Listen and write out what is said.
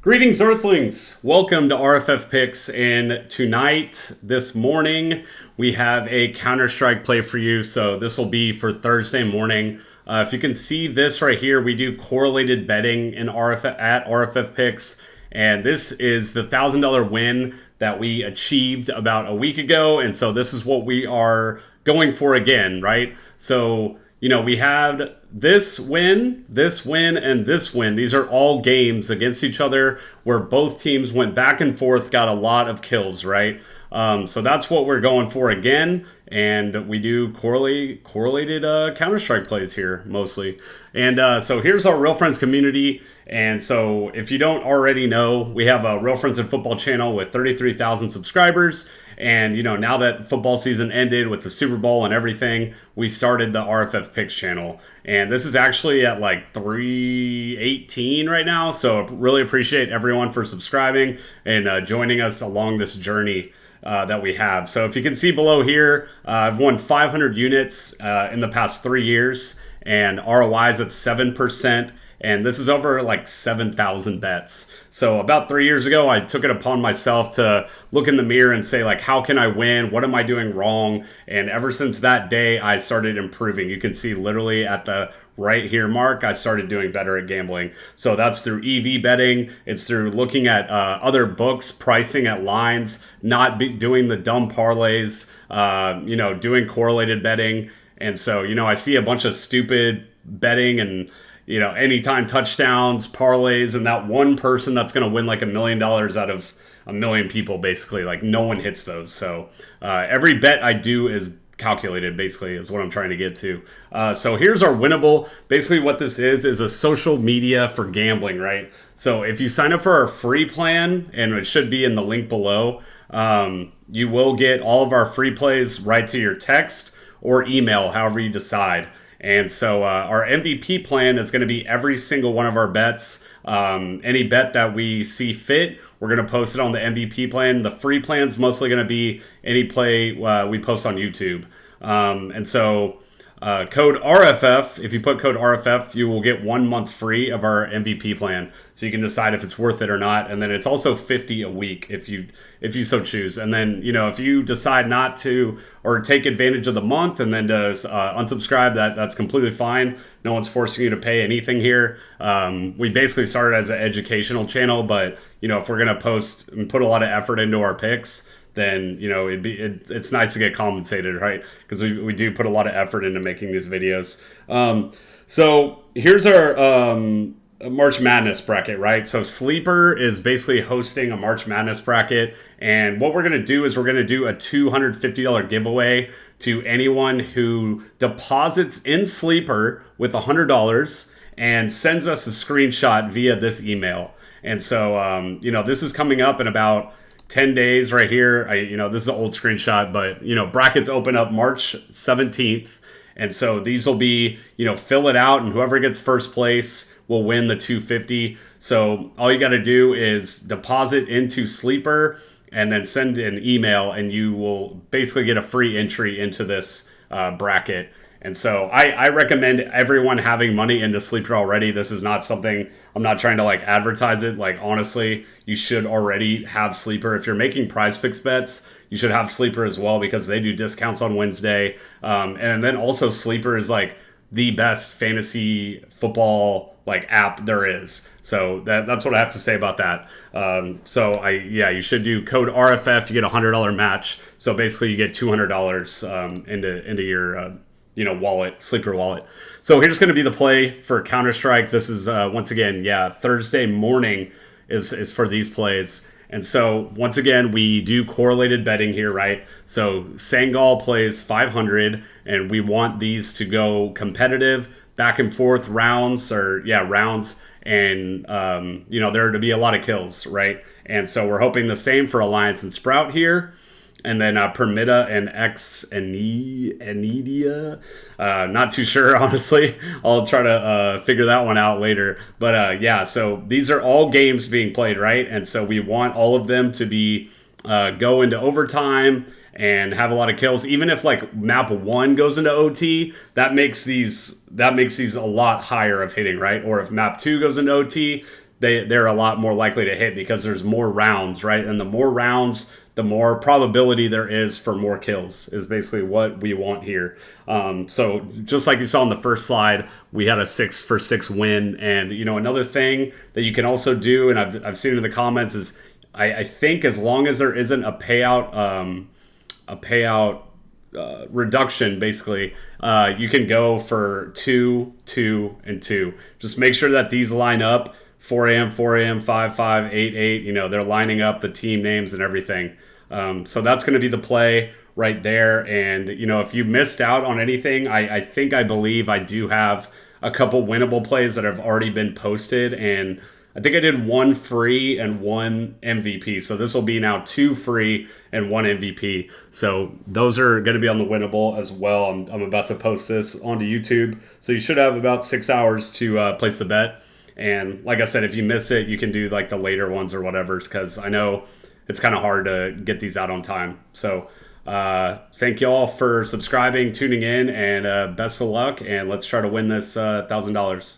Greetings, Earthlings! Welcome to RFF Picks, and this morning, we have a Counter-Strike play for you, so this will be for Thursday morning. If you can see this right here, we do correlated betting at RFF Picks, and this is the $1,000 win that we achieved about a week ago, and so this is what we are going for again, right? So, we had this win, and this win. These are all games against each other where both teams went back and forth, got a lot of kills, right? So that's what we're going for again. And we do correlated Counter-Strike plays here, mostly. And so here's our Real Friends community. And so if you don't already know, we have a Real Friends in Football channel with 33,000 subscribers. And, now that football season ended with the Super Bowl and everything, we started the RFF Picks channel. And this is actually at like 318 right now. So really appreciate everyone for subscribing and joining us along this journey that we have. So if you can see below here, I've won 500 units in the past 3 years, and ROI is at 7%. And this is over like 7,000 bets. So about 3 years ago, I took it upon myself to look in the mirror and say, like, how can I win? What am I doing wrong? And ever since that day, I started improving. You can see literally at the right here mark, I started doing better at gambling. So that's through EV betting. It's through looking at other books, pricing at lines, not doing the dumb parlays, doing correlated betting. And so, I see a bunch of stupid betting and anytime touchdowns, parlays, and that one person that's going to win like $1 million out of a million people, basically. Like, no one hits those. So every bet I do is calculated, basically, is what I'm trying to get to. So here's our Winnable. Basically what this is a social media for gambling, right? So if you sign up for our free plan, and it should be in the link below, you will get all of our free plays right to your text or email, however you decide. And so our MVP plan is going to be every single one of our bets. Any bet that we see fit, we're going to post it on the MVP plan. The free plan is mostly going to be any play we post on YouTube. And so code RFF, if you put code RFF, you will get 1 month free of our MVP plan. So you can decide if it's worth it or not. And then it's also $50 a week if you so choose. And then, if you decide not to or take advantage of the month and then to unsubscribe, that's completely fine. No one's forcing you to pay anything here. We basically started as an educational channel, but, if we're going to post and put a lot of effort into our picks, then it's nice to get compensated, right? Because we do put a lot of effort into making these videos. So here's our March Madness bracket, right? So Sleeper is basically hosting a March Madness bracket, and what we're gonna do is we're gonna do a $250 giveaway to anyone who deposits in Sleeper with $100 and sends us a screenshot via this email. And so this is coming up in about 10 days right here. This is an old screenshot, but, brackets open up March 17th. And so these will be, fill it out, and whoever gets first place will win the $250. So all you got to do is deposit into Sleeper and then send an email, and you will basically get a free entry into this bracket. And so I recommend everyone having money into Sleeper already. This is not something, I'm not trying to advertise it. Honestly, you should already have Sleeper. If you're making PrizePicks bets, you should have Sleeper as well, because they do discounts on Wednesday. And then also Sleeper is the best fantasy football app there is. So that's what I have to say about that. You should do code RFF. You get a $100 match. So basically you get $200 into your wallet, Sleeper wallet. So here's going to be the play for Counter-Strike. This is once again, Thursday morning is for these plays. And so once again, we do correlated betting here, right? So Sangal plays 500, and we want these to go competitive, back and forth rounds, and there to be a lot of kills, right? And so we're hoping the same for Alliance and Sprout here. And then Permita and Enidia. Not too sure, honestly. I'll try to figure that one out later. But so these are all games being played, right? And so we want all of them to be go into overtime and have a lot of kills. Even if map 1 goes into OT, that makes these a lot higher of hitting, right? Or if map 2 goes into OT, they're a lot more likely to hit because there's more rounds, right? And the more rounds, the more probability there is for more kills is basically what we want here. So just like you saw on the first slide, we had a 6-for-6 win. And, another thing that you can also do, and I've seen it in the comments, is I think as long as there isn't a payout reduction, basically, you can go for 2, 2, and 2. Just make sure that these line up. 4 a.m., 4 a.m., 5, 5, 8, 8. They're lining up the team names and everything. So that's going to be the play right there. And, if you missed out on anything, I believe I do have a couple winnable plays that have already been posted. And I think I did 1 free and 1 MVP. So this will be now 2 free and 1 MVP. So those are going to be on the winnable as well. I'm about to post this onto YouTube. So you should have about 6 hours to place the bet. And like I said, if you miss it, you can do like the later ones or whatever, because I know it's kind of hard to get these out on time. So thank you all for subscribing, tuning in, and best of luck. And let's try to win this $1,000.